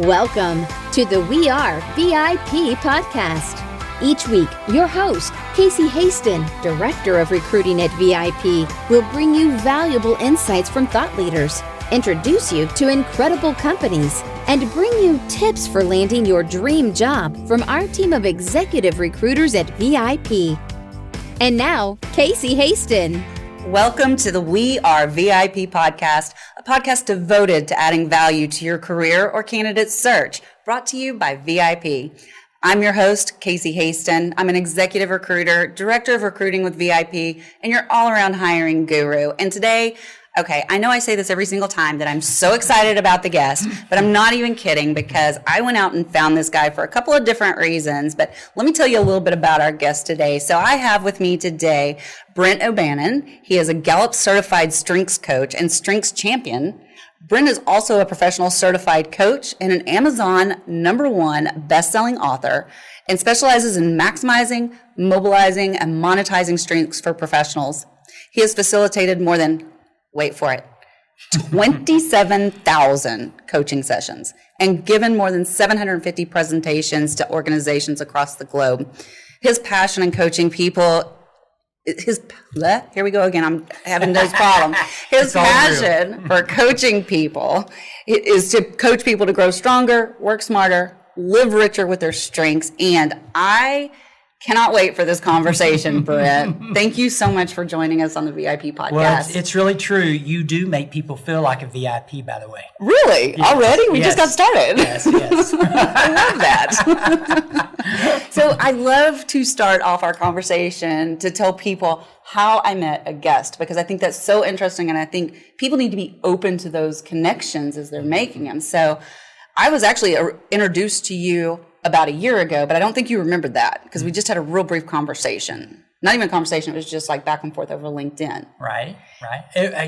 Welcome to the We Are VIP podcast. Each week, your host, Casey Hasten, Director of Recruiting at VIP, will bring you valuable insights from thought leaders, introduce you to incredible companies, and bring you tips for landing your dream job from our team of executive recruiters at VIP. And now, Casey Hasten. Welcome to the We Are VIP podcast, a podcast devoted to adding value to your career or candidate search, brought to you by VIP. I'm your host, Casey Hasten. I'm an executive recruiter, director of recruiting with VIP, and your all-around hiring guru. And today, I know I say this every single time that I'm so excited about the guest, but I'm not even kidding because I went out and found this guy for a couple of different reasons. But let me tell you a little bit about our guest today. So I have with me today Brent O'Bannon. He is a Gallup certified strengths coach and strengths champion. Brent is also a professional certified coach and an Amazon #1 best-selling author and specializes in maximizing, mobilizing, and monetizing strengths for professionals. He has facilitated more than, wait for it, 27,000 coaching sessions and given more than 750 presentations to organizations across the globe. His passion in coaching people, here we go again, I'm having those problems. His passion for coaching people is to coach people to grow stronger, work smarter, live richer with their strengths, and I cannot wait for this conversation, Brent. Thank you so much for joining us on the VIP podcast. Well, it's really true. You do make people feel like a VIP, by the way. Really? Yes. Already? We just got started. Yes. I love that. So I love to start off our conversation to tell people how I met a guest, because I think that's so interesting, and I think people need to be open to those connections as they're making them. So I was actually introduced to you about a year ago, but I don't think you remembered that because we just had a real brief conversation. Not even a conversation, it was just like back and forth over LinkedIn. Right.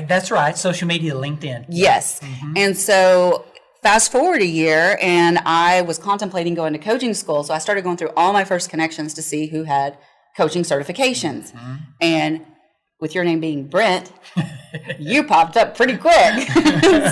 That's right. Social media, LinkedIn. Yes. Mm-hmm. And so fast forward a year, and I was contemplating going to coaching school. So I started going through all my first connections to see who had coaching certifications. Mm-hmm. And with your name being Brent, you popped up pretty quick.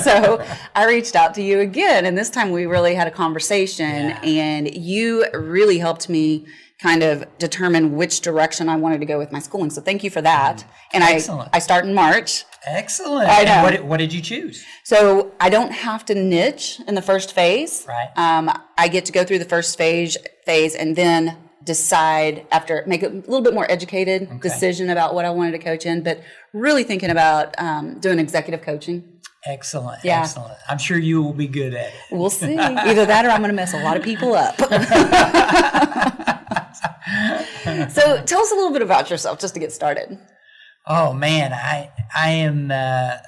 So I reached out to you again, and this time we really had a conversation, and you really helped me kind of determine which direction I wanted to go with my schooling. So thank you for that. And Excellent. I start in March. Excellent. I know. And what did you choose? So I don't have to niche in the first phase. Right. I get to go through the first phase and then decide after, make a little bit more educated decision about what I wanted to coach in, but really thinking about doing executive coaching. Excellent. Yeah. Excellent. I'm sure you will be good at it. We'll see. Either that or I'm going to mess a lot of people up. So tell us a little bit about yourself just to get started. Oh, man. I am a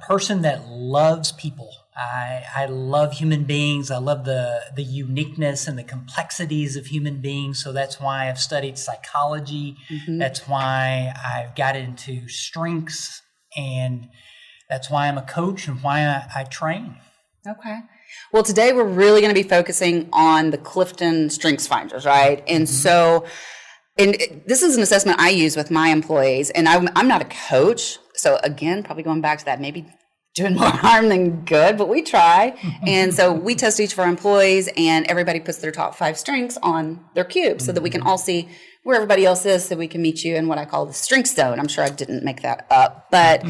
person that loves people. I love human beings. I love the uniqueness and the complexities of human beings. So that's why I've studied psychology. Mm-hmm. That's why I've got into strengths. And that's why I'm a coach and why I train. Okay. Well, today we're really going to be focusing on the Clifton StrengthsFinders, right? And so, and this is an assessment I use with my employees, and I'm not a coach. So again, probably going back to that, maybe doing more harm than good, but we try. And so we test each of our employees, and everybody puts their top 5 strengths on their cube so that we can all see where everybody else is, so we can meet you in what I call the strength zone. I'm sure I didn't make that up, but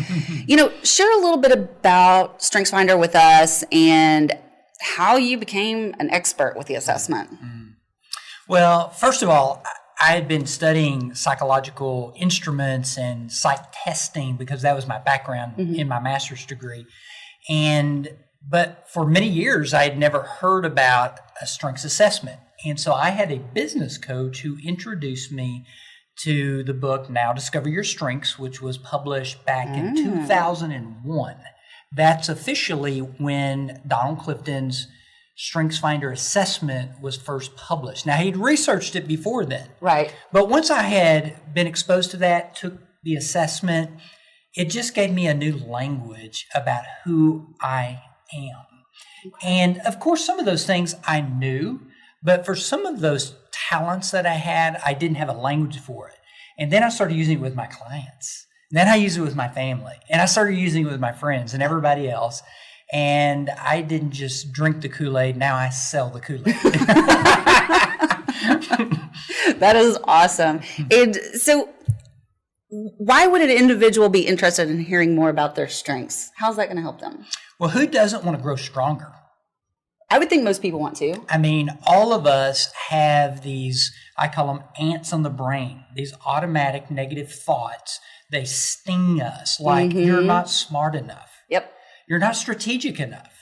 share a little bit about StrengthsFinder with us and how you became an expert with the assessment. Well, first of all, I had been studying psychological instruments and psych testing because that was my background in my master's degree. But for many years, I had never heard about a strengths assessment. And so I had a business coach who introduced me to the book, Now Discover Your Strengths, which was published back in 2001. That's officially when Donald Clifton's StrengthsFinder assessment was first published. Now, he'd researched it before then. Right. But once I had been exposed to that, took the assessment, it just gave me a new language about who I am. And, of course, some of those things I knew, but for some of those talents that I had, I didn't have a language for it. And then I started using it with my clients. And then I used it with my family. And I started using it with my friends and everybody else. And I didn't just drink the Kool-Aid, now I sell the Kool-Aid. That is awesome. And so why would an individual be interested in hearing more about their strengths? How's that going to help them? Well, who doesn't want to grow stronger? I would think most people want to. I mean, all of us have these, I call them ants on the brain, these automatic negative thoughts. They sting us like you're not smart enough. Yep. You're not strategic enough.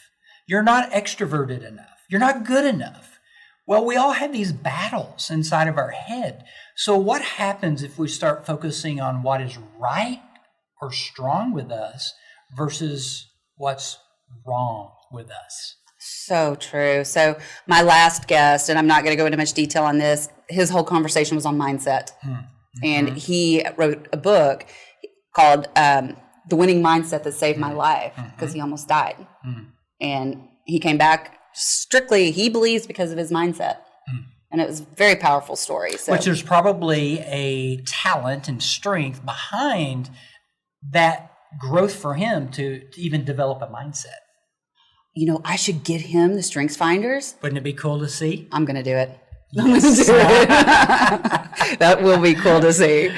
You're not extroverted enough. You're not good enough. Well, we all have these battles inside of our head. So what happens if we start focusing on what is right or strong with us versus what's wrong with us? So true. So my last guest, and I'm not going to go into much detail on this, his whole conversation was on mindset. And he wrote a book called The Winning Mindset That Saved My Life, because he almost died. And he came back strictly, he believes, because of his mindset. And it was a very powerful story. So. Which there's probably a talent and strength behind that growth for him to even develop a mindset. You know, I should get him the StrengthsFinders. Wouldn't it be cool to see? I'm going to do it. I'm going to do it. That will be cool to see.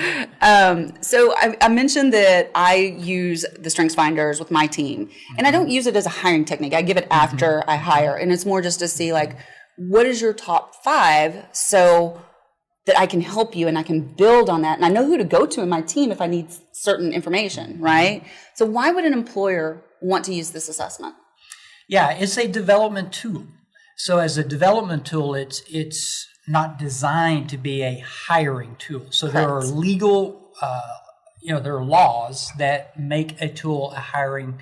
So I mentioned that I use the StrengthsFinders with my team. And I don't use it as a hiring technique. I give it after I hire. And it's more just to see, like, what is your top 5 so that I can help you and I can build on that. And I know who to go to in my team if I need certain information, right? So why would an employer want to use this assessment? Yeah, it's a development tool. So as a development tool, it's not designed to be a hiring tool. So there are legal, there are laws that make a tool a hiring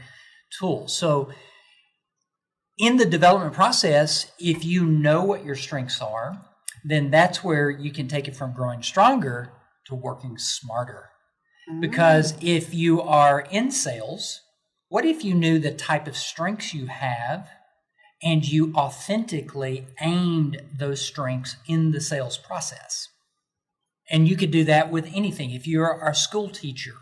tool. So in the development process, if you know what your strengths are, then that's where you can take it from growing stronger to working smarter. Because if you are in sales, what if you knew the type of strengths you have and you authentically aimed those strengths in the sales process? And you could do that with anything. If you're a school teacher,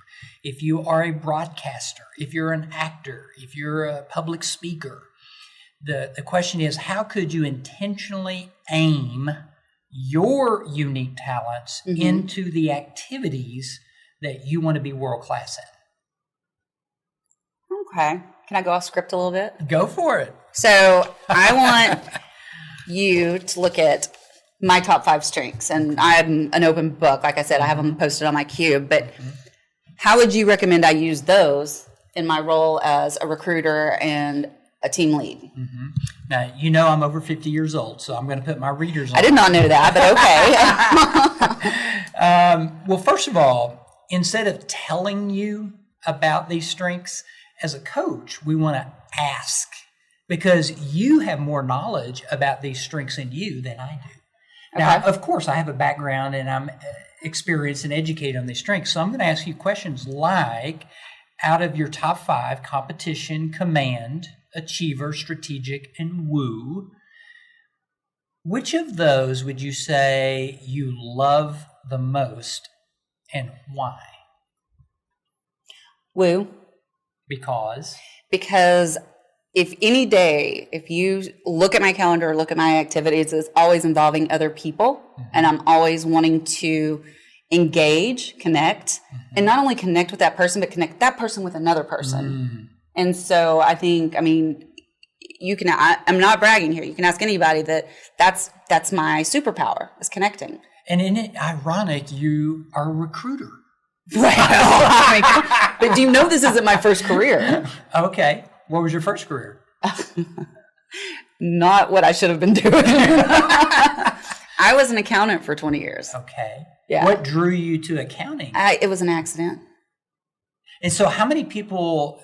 if you are a broadcaster, if you're an actor, if you're a public speaker, the question is, how could you intentionally aim your unique talents into the activities that you want to be world-class in? Okay. Can I go off script a little bit? Go for it. So I want you to look at my top 5 strengths. And I'm an open book. Like I said, I have them posted on my cube. But how would you recommend I use those in my role as a recruiter and a team lead? Now, you know I'm over 50 years old, so I'm going to put my readers on. I did not know that, but okay. Well, first of all, instead of telling you about these strengths, as a coach, we want to ask, because you have more knowledge about these strengths in you than I do. Now, of course, I have a background and I'm experienced and educated on these strengths. So I'm going to ask you questions like, out of your top 5, competition, command, achiever, strategic, and woo, which of those would you say you love the most and why? Woo. Because if any day, if you look at my calendar, look at my activities, it's always involving other people. And I'm always wanting to engage, connect, and not only connect with that person, but connect that person with another person. And so I think, you can, I'm not bragging here. You can ask anybody that's my superpower, is connecting. And isn't it ironic you are a recruiter? Right. But do you know this isn't my first career? Okay. What was your first career? Not what I should have been doing. I was an accountant for 20 years. Okay. Yeah. What drew you to accounting? It was an accident. And so how many people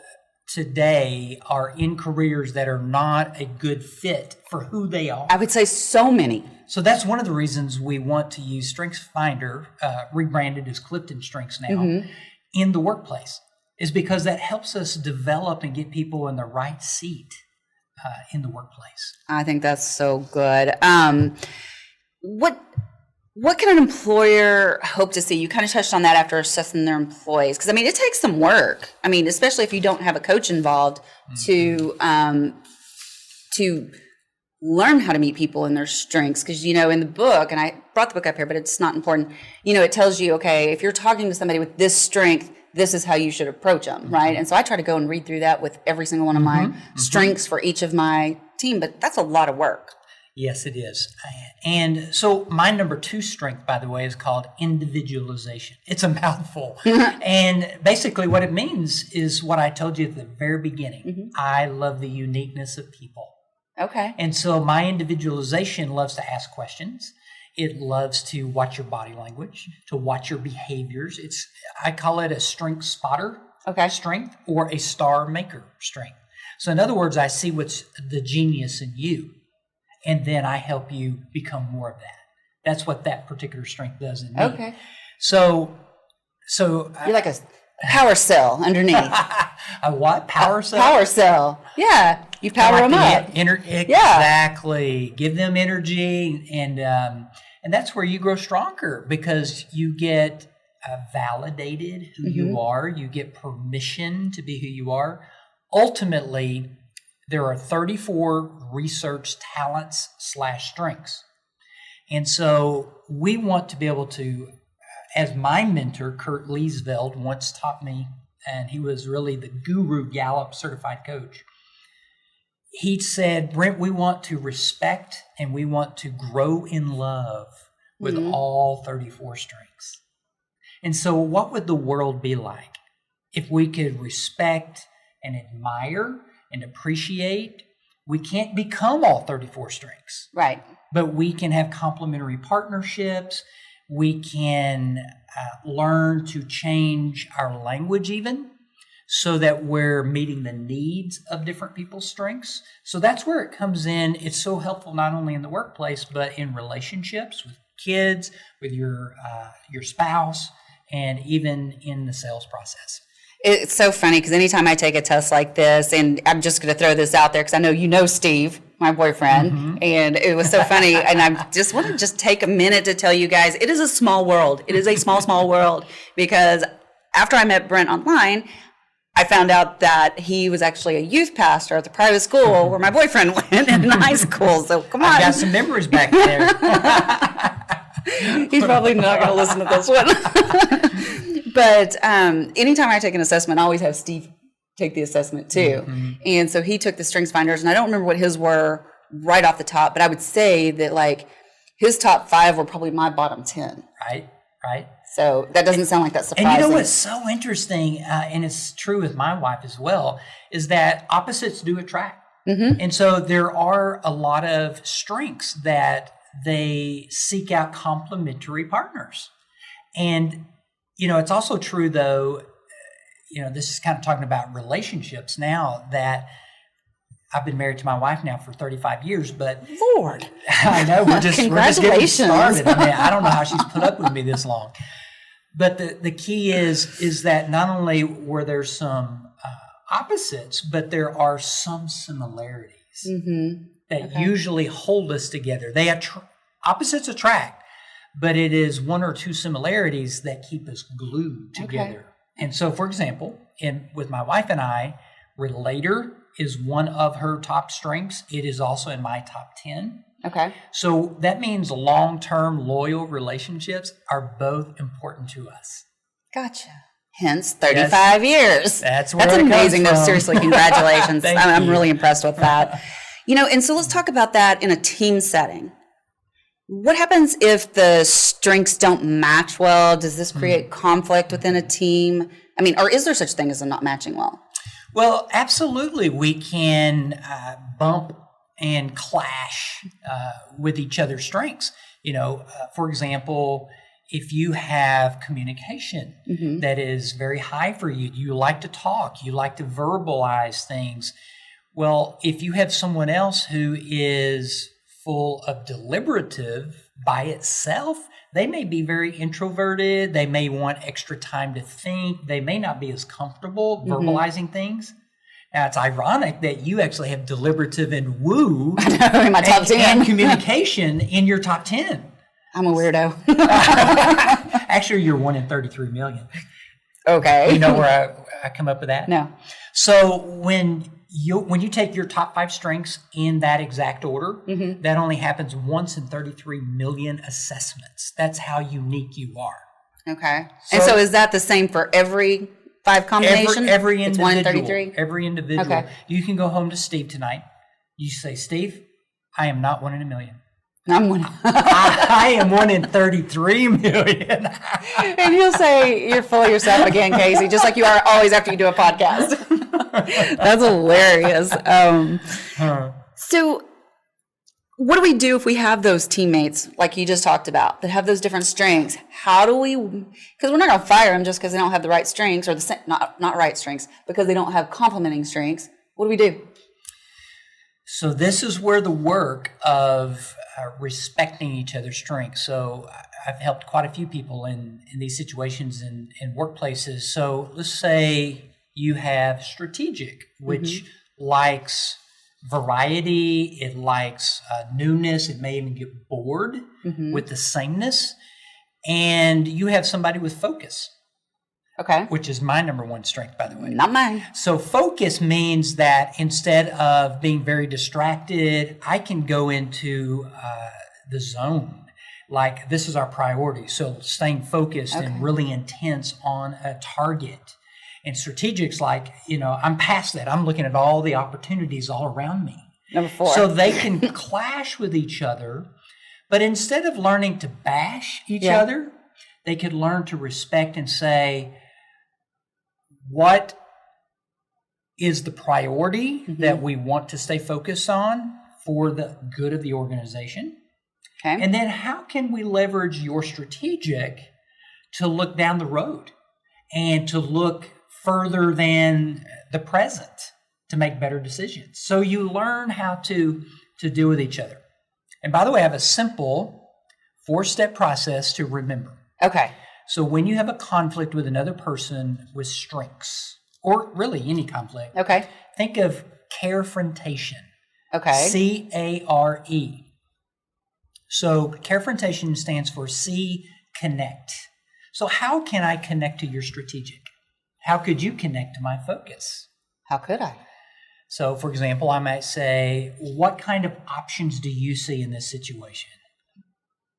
today are in careers that are not a good fit for who they are? I would say so many. So that's one of the reasons we want to use StrengthsFinder, rebranded as CliftonStrengths now, in the workplace, is because that helps us develop and get people in the right seat in the workplace. I think that's so good. what can an employer hope to see? You kind of touched on that after assessing their employees. Because, I mean, it takes some work. I mean, especially if you don't have a coach involved to learn how to meet people and their strengths. Because, in the book, and I brought the book up here, but it's not important, it tells you, okay, if you're talking to somebody with this strength, this is how you should approach them, right? And so I try to go and read through that with every single one of my strengths for each of my team, but that's a lot of work. Yes, it is. And so my number 2 strength, by the way, is called individualization. It's a mouthful. And basically what it means is what I told you at the very beginning. I love the uniqueness of people. Okay. And so my individualization loves to ask questions. It loves to watch your body language, to watch your behaviors. I call it a strength spotter strength or a star maker strength. So in other words, I see what's the genius in you, and then I help you become more of that. That's what that particular strength does in me. Okay. So you're like a power cell underneath. A what? Power cell? Power cell. Yeah. You power them up. Exactly. Give them energy, and that's where you grow stronger because you get validated who you are. You get permission to be who you are. Ultimately, there are 34 research talents / strengths. And so we want to be able to, as my mentor, Kurt Leesveld, once taught me, and he was really the guru Gallup certified coach. He said, Brent, we want to respect and we want to grow in love with all 34 strengths. And so what would the world be like if we could respect and admire and appreciate? We can't become all 34 strengths. Right. But we can have complementary partnerships. We can learn to change our language even, so that we're meeting the needs of different people's strengths. So that's where it comes in. It's so helpful not only in the workplace, but in relationships with kids, with your spouse, and even in the sales process. It's so funny because anytime I take a test like this, and I'm just going to throw this out there because I know Steve, my boyfriend, and it was so funny. And I just want to take a minute to tell you guys, it is a small world. It is a small world, because after I met Brent online, I found out that he was actually a youth pastor at the private school where my boyfriend went in high school. So come on. I got some memories back there. He's probably not going to listen to this one. But anytime I take an assessment, I always have Steve take the assessment too. And so he took the StrengthsFinders, and I don't remember what his were right off the top, but I would say that like his top 5 were probably my bottom 10. Right. So that doesn't sound like that's surprising. And you know what's so interesting, and it's true with my wife as well, is that opposites do attract. And so there are a lot of strengths that they seek out complementary partners. And, it's also true, though, this is kind of talking about relationships now, that I've been married to my wife now for 35 years, but Lord, I know we're just getting started. I mean, I don't know how she's put up with me this long. But the key is that not only were there some opposites, but there are some similarities that usually hold us together. Opposites attract, but it is 1 or 2 similarities that keep us glued together. And so, for example, with my wife and I, relator is one of her top strengths. It is also in my top 10. Okay. So that means long-term, loyal relationships are both important to us. Gotcha. Hence 35 years. That's where That's it amazing, comes though. from. Seriously, congratulations. I'm you. really impressed with that. And so let's talk about that in a team setting. What happens if the strengths don't match well? Does this create conflict within a team? I mean, or is there such thing as them not matching well? Well, absolutely. We can bump and clash with each other's strengths. For example, if you have communication that is very high for you, you like to talk, you like to verbalize things. Well, if you have someone else who is full of deliberative by itself, they may be very introverted. They may want extra time to think. They may not be as comfortable verbalizing things. Now, it's ironic that you actually have deliberative and woo in my top 10 and communication in your top 10. I'm a weirdo. Actually, you're 1 in 33 million. Okay. You know where I come up with that? No. So when you take your top 5 strengths in that exact order, that only happens once in 33 million assessments. That's how unique you are. Okay. And so is that the same for every 5 combination? Every individual. It's 1 in 33? Every individual. Okay. You can go home to Steve tonight. You say, Steve, I am not 1 in a million. I'm 1. I am 1 in 33 million. And he'll say, you're full of yourself again, Casey, just like you are always after you do a podcast. That's hilarious. So what do we do if we have those teammates, like you just talked about, that have those different strengths? How do we, because we're not going to fire them just because they don't have the right strengths, or not right strengths, because they don't have complementing strengths. What do we do? So this is where the work of respecting each other's strengths. So I've helped quite a few people in these situations in workplaces. So let's say you have strategic, which likes variety, it likes newness, it may even get bored with the sameness. And you have somebody with focus. Okay. Which is my number 1 strength, by the way. Not mine. So focus means that instead of being very distracted, I can go into the zone. Like, this is our priority. So staying focused and really intense on a target. And strategic's like, I'm past that. I'm looking at all the opportunities all around me. Number 4. So they can clash with each other. But instead of learning to bash each other, they could learn to respect and say, what is the priority that we want to stay focused on for the good of the organization? Okay. And then how can we leverage your strategic to look down the road and to look further than the present to make better decisions? So you learn how to deal with each other. And by the way, I have a simple 4-step process to remember. Okay. So when you have a conflict with another person with strengths, or really any conflict, think of carefrontation. Okay. C-A-R-E. So carefrontation stands for C, connect. So how can I connect to your strategic? How could you connect to my focus? How could I? So, for example, I might say, what kind of options do you see in this situation?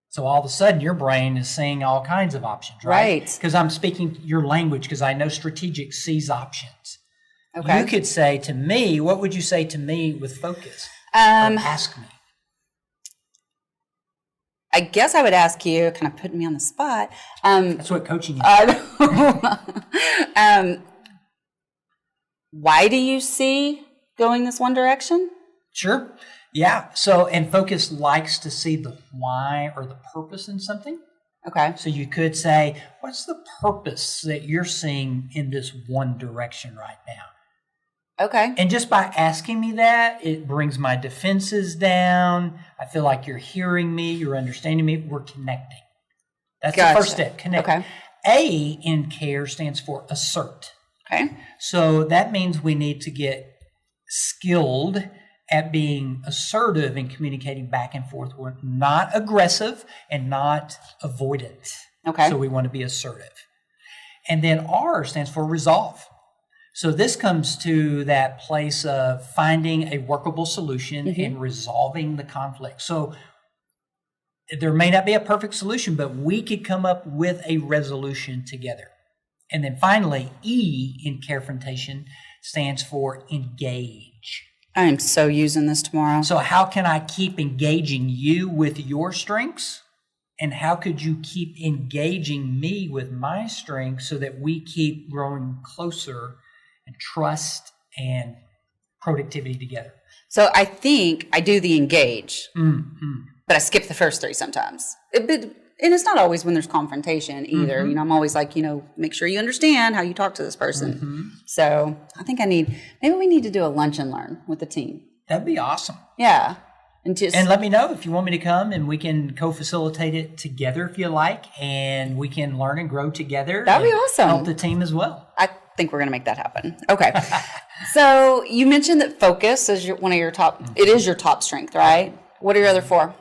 So all of a sudden, your brain is seeing all kinds of options, right? Because I'm speaking your language, because I know strategic sees options. Okay. You could say to me, what would you say to me with focus? Ask me. I guess I would ask you, kind of putting me on the spot. That's what coaching is. Why do you see going this one direction? Sure. Yeah. So, and focus likes to see the why or the purpose in something. Okay. So you could say, what's the purpose that you're seeing in this one direction right now? Okay. And just by asking me that, it brings my defenses down. I feel like you're hearing me, you're understanding me, we're connecting. That's the first step, connect. Okay. A in CARE stands for assert. Okay. So that means we need to get skilled at being assertive and communicating back and forth. We're not aggressive and not avoidant. Okay. So we want to be assertive. And then R stands for resolve. So this comes to that place of finding a workable solution and resolving the conflict. So there may not be a perfect solution, but we could come up with a resolution together. And then finally, E in carefrontation stands for engage. I am so using this tomorrow. So how can I keep engaging you with your strengths? And how could you keep engaging me with my strengths so that we keep growing closer and trust and productivity together? So I think I do the engage, but I skip the first 3 sometimes. And it's not always when there's confrontation either. You know, I'm always like, make sure you understand how you talk to this person. So I think maybe we need to do a lunch and learn with the team. That'd be awesome. Yeah. And let me know if you want me to come, and we can co-facilitate it together if you like, and we can learn and grow together. That'd be awesome. Help the team as well. I think we're going to make that happen. Okay. So you mentioned that focus is one of your top, it is your top strength, right? What are your other 4?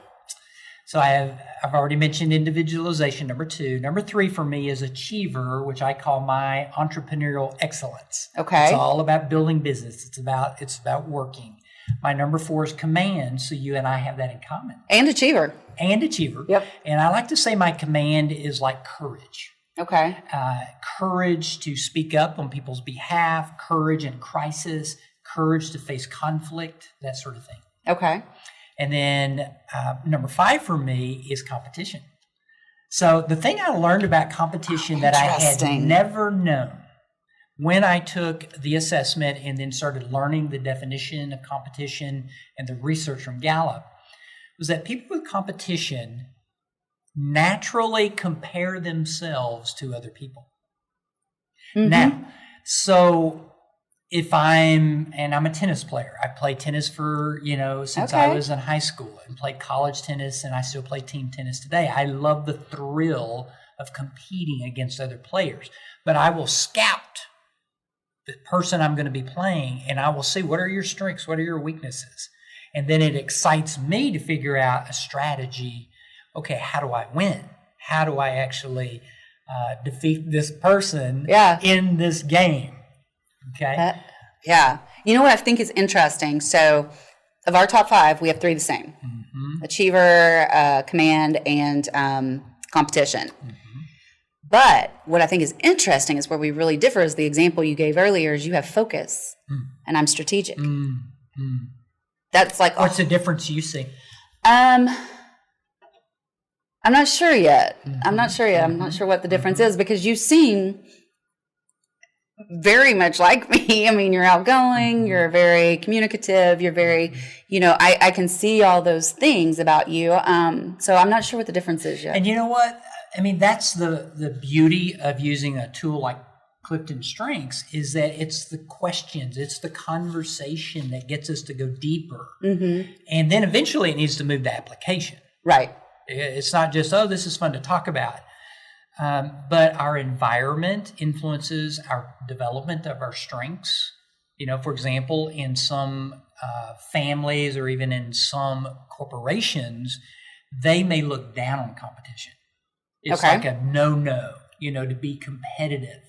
So I've already mentioned individualization, number 2. Number 3 for me is achiever, which I call my entrepreneurial excellence. Okay. It's all about building business. It's about working. My number 4 is command. So you and I have that in common. And achiever. Yep. And I like to say my command is like courage. Okay. Courage to speak up on people's behalf, courage in crisis, courage to face conflict, that sort of thing. Okay. And then number 5 for me is competition. So the thing I learned about competition that I had never known when I took the assessment and then started learning the definition of competition and the research from Gallup was that people with competition naturally compare themselves to other people. Mm-hmm. Now, so if I'm a tennis player, I played tennis for, since I was in high school and played college tennis, and I still play team tennis today. I love the thrill of competing against other players, but I will scout the person I'm going to be playing, and I will see what are your strengths, what are your weaknesses. And then it excites me to figure out a strategy. Okay, how do I win? How do I actually defeat this person in this game? Okay. Yeah. You know what I think is interesting? So of our top 5, we have 3 the same. Mm-hmm. Achiever, command, and competition. Mm-hmm. But what I think is interesting is where we really differ is the example you gave earlier is you have focus and I'm strategic. Mm-hmm. That's like... What's the difference you see? I'm not sure yet. Mm-hmm. I'm not sure what the difference is because you seem very much like me. I mean, you're outgoing, you're very communicative, you're very, I can see all those things about you. So I'm not sure what the difference is yet. And you know what? I mean, that's the beauty of using a tool like CliftonStrengths is that it's the questions, it's the conversation that gets us to go deeper. Mm-hmm. And then eventually it needs to move to application. Right. It's not just, this is fun to talk about. But our environment influences our development of our strengths. For example, in some families or even in some corporations, they may look down on competition. It's like a no-no, to be competitive.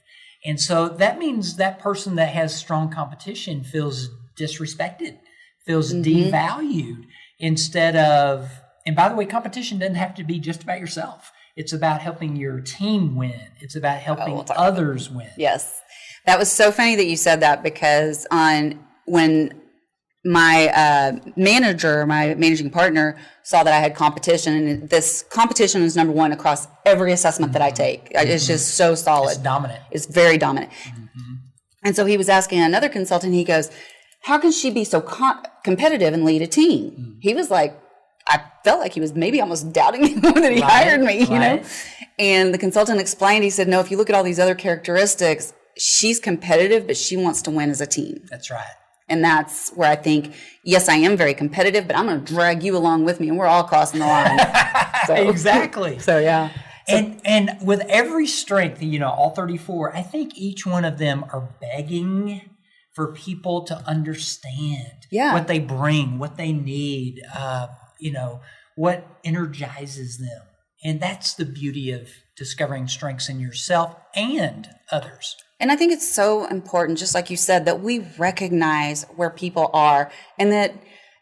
And so that means that person that has strong competition feels disrespected, feels devalued instead of, and by the way, competition doesn't have to be just about yourself. It's about helping your team win. It's about helping others win. Yes. That was so funny that you said that because when my manager, my managing partner, saw that I had competition, and this competition is number 1 across every assessment that I take. It's just so solid. It's dominant. It's very dominant. Mm-hmm. And so he was asking another consultant, he goes, how can she be so competitive and lead a team? Mm-hmm. He was like, I felt like he was maybe almost doubting me that he hired me, you know? And the consultant explained, he said, no, if you look at all these other characteristics, she's competitive, but she wants to win as a team. That's right. And that's where I think, yes, I am very competitive, but I'm going to drag you along with me, and we're all crossing the line. Exactly. So, yeah. And with every strength, all 34, I think each one of them are begging for people to understand what they bring, what they need, what energizes them. And that's the beauty of discovering strengths in yourself and others. And I think it's so important, just like you said, that we recognize where people are, and that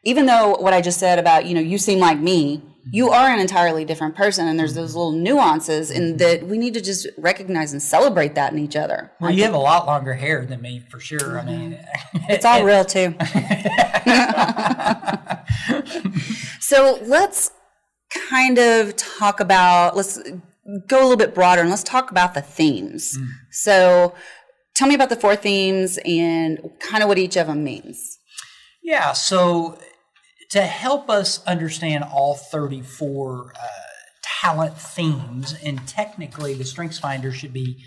even though what I just said about, you seem like me, you are an entirely different person, and there's those little nuances, and that we need to just recognize and celebrate that in each other. Well, you have a lot longer hair than me, for sure. I mean, it's all real too. So let's kind of talk about, let's go a little bit broader and let's talk about the themes. So tell me about the 4 themes and kind of what each of them means. Yeah, so to help us understand all 34 talent themes, and technically the StrengthsFinder should be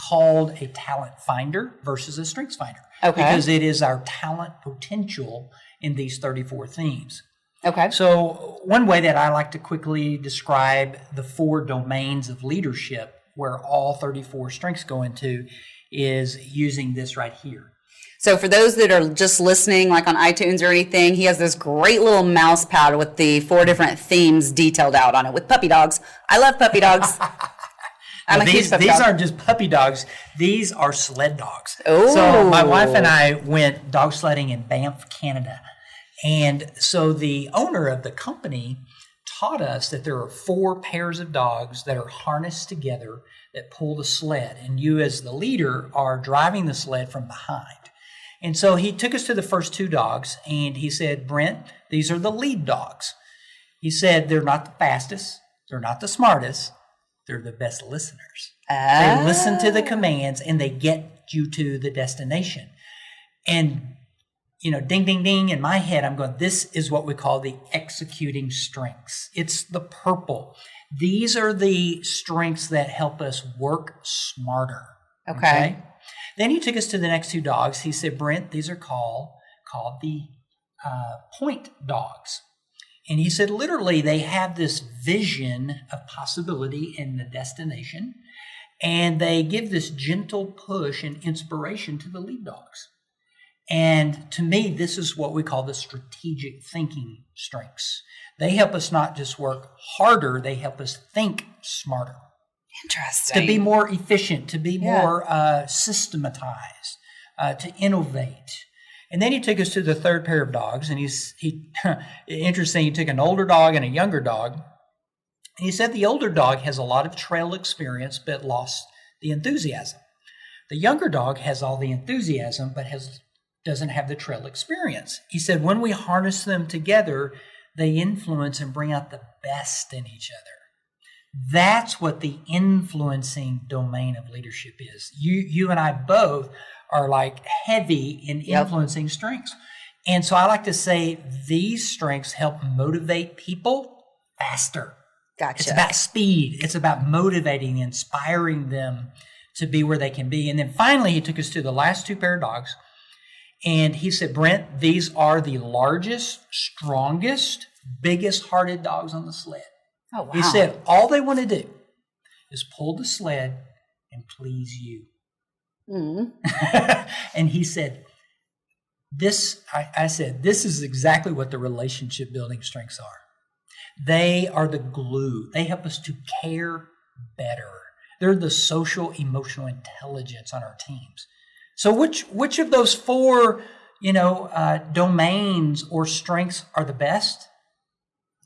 called a talent finder versus a StrengthsFinder. Okay. Because it is our talent potential in these 34 themes. Okay. So one way that I like to quickly describe the 4 domains of leadership where all 34 strengths go into is using this right here. So for those that are just listening, like on iTunes or anything, he has this great little mouse pad with the 4 different themes detailed out on it with puppy dogs. I love puppy dogs. These aren't just puppy dogs. These are sled dogs. Oh. So my wife and I went dog sledding in Banff, Canada. And so the owner of the company taught us that there are 4 pairs of dogs that are harnessed together that pull the sled. And you as the leader are driving the sled from behind. And so he took us to the first 2 dogs and he said, Brent, these are the lead dogs. He said, they're not the fastest. They're not the smartest. They're the best listeners. They listen to the commands and they get you to the destination. And, ding, ding, ding, in my head, I'm going, this is what we call the executing strengths. It's the purple. These are the strengths that help us work smarter. Okay. Then he took us to the next 2 dogs. He said, Brent, these are called the point dogs. And he said, literally, they have this vision of possibility in the destination, and they give this gentle push and inspiration to the lead dogs. And to me, this is what we call the strategic thinking strengths. They help us not just work harder, they help us think smarter. Interesting. To be more efficient, to be more systematized, to innovate. And then he took us to the 3rd pair of dogs, and interesting, he took an older dog and a younger dog. And he said the older dog has a lot of trail experience, but lost the enthusiasm. The younger dog has all the enthusiasm, but doesn't have the trail experience. He said when we harness them together, they influence and bring out the best in each other. That's what the influencing domain of leadership is. You and I both are like heavy in influencing strengths. And so I like to say these strengths help motivate people faster. Gotcha. It's about speed. It's about motivating, inspiring them to be where they can be. And then finally, he took us to the last 2 pair of dogs. And he said, Brent, these are the largest, strongest, biggest hearted dogs on the sled. Oh, wow. He said, all they want to do is pull the sled and please you. And he said, I said, this is exactly what the relationship building strengths are. They are the glue. They help us to care better. They're the social emotional intelligence on our teams. So which of those 4, domains or strengths are the best?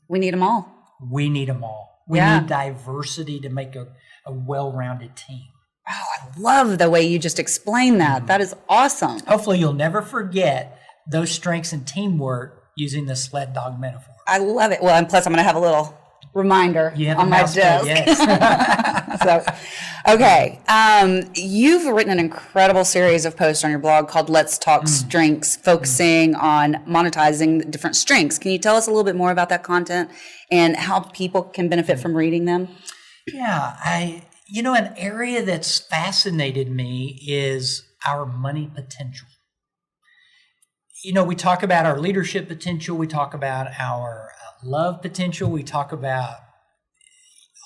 We need them all. We need them all. We need diversity to make a well-rounded team. Oh, I love the way you just explained that. That is awesome. Hopefully you'll never forget those strengths and teamwork using the sled dog metaphor. I love it. Well, and plus I'm going to have a little reminder on my desk. Yes. So, okay. You've written an incredible series of posts on your blog called Let's Talk Strengths, focusing on monetizing the different strengths. Can you tell us a little bit more about that content and how people can benefit from reading them? Yeah, an area that's fascinated me is our money potential. We talk about our leadership potential. We talk about our love potential. We talk about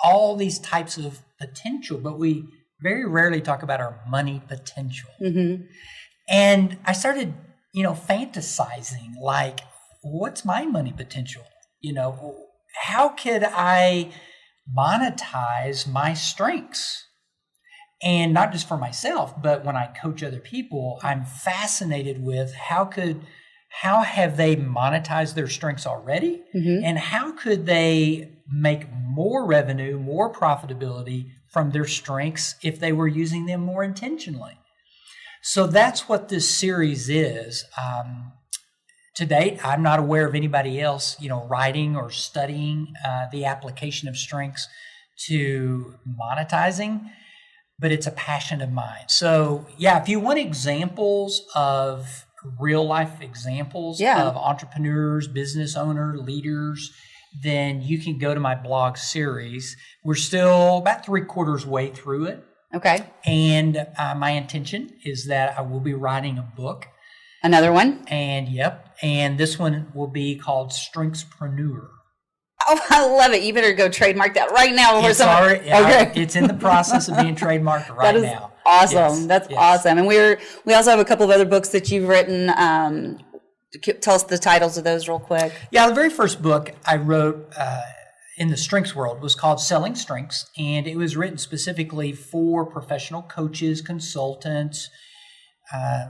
all these types of potential, but we very rarely talk about our money potential. Mm-hmm. And I started, fantasizing, like, what's my money potential? How could I monetize my strengths? And not just for myself, but when I coach other people, I'm fascinated with how have they monetized their strengths already? Mm-hmm. And how could they make more revenue, more profitability from their strengths if they were using them more intentionally? So that's what this series is. To date, I'm not aware of anybody else, writing or studying the application of strengths to monetizing, but it's a passion of mine. So if you want examples of real life examples of entrepreneurs, business owners, leaders, then you can go to my blog series. We're still about 3/4 way through it. Okay. And my intention is that I will be writing a book. Another one? And this one will be called StrengthsPreneur. Oh, I love it. You better go trademark that right now. It's in the process of being trademarked right now. awesome. Yes. That's Yes. awesome. And we also have a couple of other books that you've written. Tell us the titles of those real quick. Yeah, the very first book I wrote in the strengths world was called Selling Strengths, and it was written specifically for professional coaches, consultants,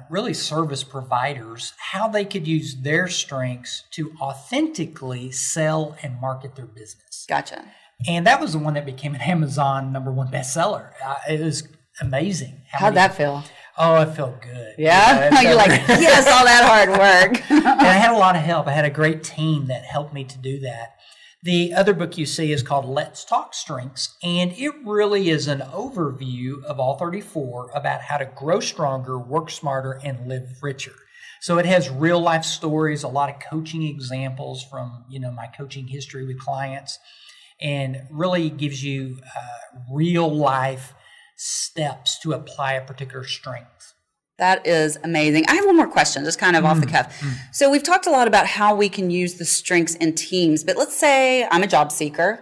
really service providers, how they could use their strengths to authentically sell and market their business. Gotcha. And that was the one that became an Amazon #1 bestseller. It was amazing. How'd that feel? Oh, it felt good. Yeah? You're like, yes, all that hard work. And I had a lot of help. I had a great team that helped me to do that. The other book you see is called Let's Talk Strengths, and it really is an overview of all 34 about how to grow stronger, work smarter, and live richer. So it has real life stories, a lot of coaching examples from, my coaching history with clients, and really gives you real life steps to apply a particular strength. That is amazing. I have one more question, just kind of off the cuff. So we've talked a lot about how we can use the strengths in teams, but let's say I'm a job seeker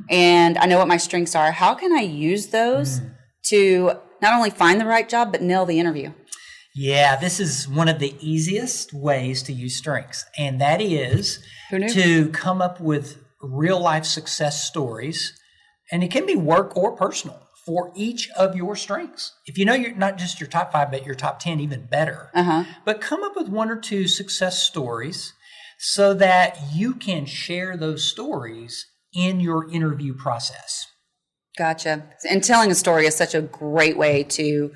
and I know what my strengths are. How can I use those to not only find the right job, but nail the interview? Yeah, this is one of the easiest ways to use strengths, and that is to come up with real life success stories, and it can be work or personal, for each of your strengths. If you know you're not just your top 5, but your top 10, even better. But come up with 1 or 2 success stories so that you can share those stories in your interview process. Gotcha. And telling a story is such a great way to,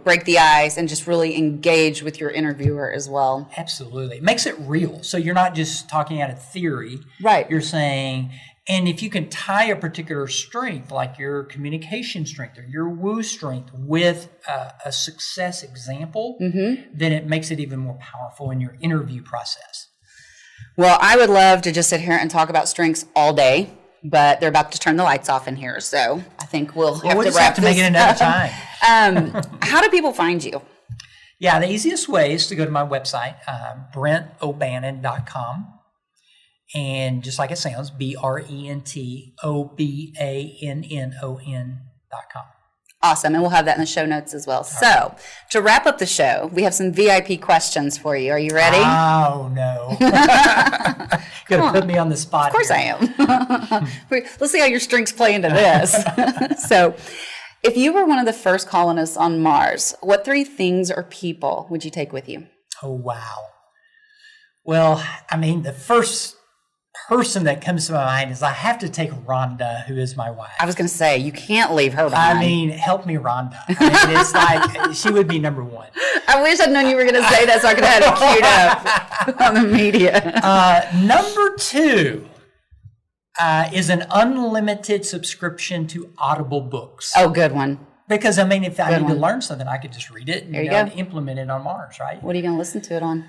break the ice and just really engage with your interviewer as well. Absolutely. It makes it real. So you're not just talking out of theory. Right. You're saying, and if you can tie a particular strength, like your communication strength or your woo strength, with a success example, then it makes it even more powerful in your interview process. Well, I would love to just sit here and talk about strengths all day, but they're about to turn the lights off in here, so I think we'll have to wrap this make it another time. How do people find you? Yeah, the easiest way is to go to my website, BrentO'Bannon.com. And just like it sounds, BrentObannon.com. Awesome. And we'll have that in the show notes as well. So to wrap up the show, we have some VIP questions for you. Are you ready? Oh, no. Going to put me on the spot. Of course I am. Let's see how your strengths play into this. So if you were one of the first colonists on Mars, what 3 things or people would you take with you? Oh, wow. Well, the first person that comes to my mind is I have to take Rhonda, who is my wife. I was going to say, you can't leave her behind. Help me, Rhonda. It's like she would be number 1. I wish I'd known you were going to say that so I could have had it queued up on the media. Number 2 is an unlimited subscription to Audible books. Oh, good one. Because, if I need to learn something, I could just read it and, and implement it on Mars, right? What are you going to listen to it on?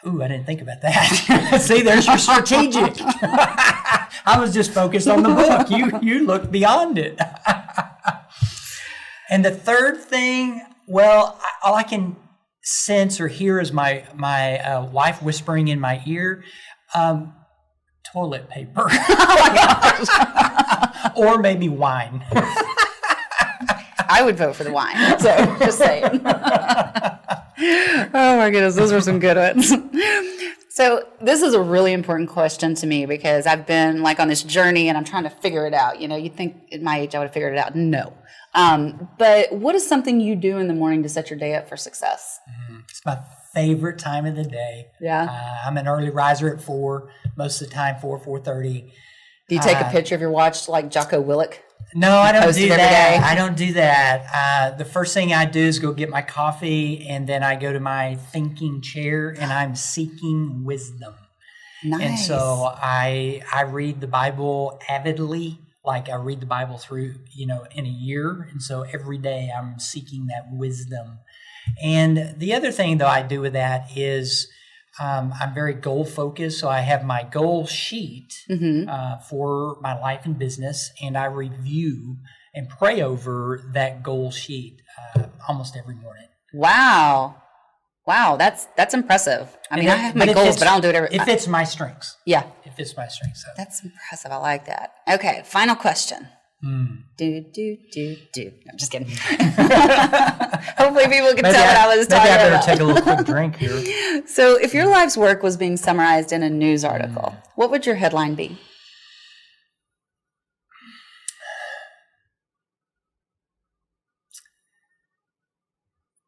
Ooh, I didn't think about that. See, there's your strategic. I was just focused on the book. You looked beyond it. And the third thing, well, all I can sense or hear is my wife whispering in my ear, toilet paper. Or maybe wine. I would vote for the wine. So just saying. Oh my goodness, those were some good ones. So this is a really important question to me because I've been like on this journey and I'm trying to figure it out. You'd think at my age I would have figured it out. No. But what is something you do in the morning to set your day up for success? It's my favorite time of the day. Yeah. I'm an early riser at 4, most of the time 4:30. Do you take a picture of your watch like Jocko Willink? No, I don't do that. Day? I don't do that. The first thing I do is go get my coffee, and then I go to my thinking chair, and I'm seeking wisdom. Nice. And so I read the Bible avidly, like I read the Bible through, in a year. And so every day I'm seeking that wisdom. And the other thing, though, I do with that is I'm very goal focused. So I have my goal sheet for my life and business, and I review and pray over that goal sheet almost every morning. Wow, that's impressive. I mean, I have my goals, but I don't do it every. It fits my strengths. Yeah, it fits my strengths. So. That's impressive. I like that. Okay, final question. Do. No, I'm just kidding. Hopefully people can tell what I was talking Maybe I better about. take a little quick drink here. So if your life's work was being summarized in a news article, what would your headline be?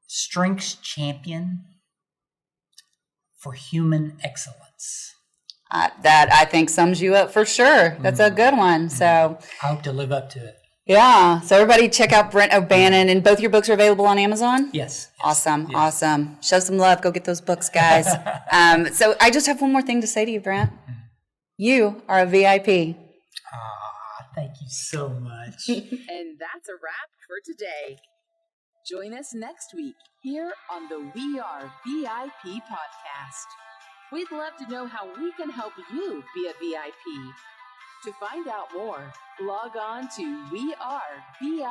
Strengths champion for human excellence. That I think sums you up for sure. That's a good one. So I hope to live up to it. yeah. So everybody check out Brent O'Bannon, and both your books are available on Amazon? Yes. Awesome. Yes. Awesome. Show some love. Go get those books, guys. So I just have one more thing to say to you, Brent. You are a VIP. Thank you so much. And that's a wrap for today. Join us next week here on the We Are VIP podcast. We'd love to know how we can help you be a VIP. To find out more, log on to wearevip.com.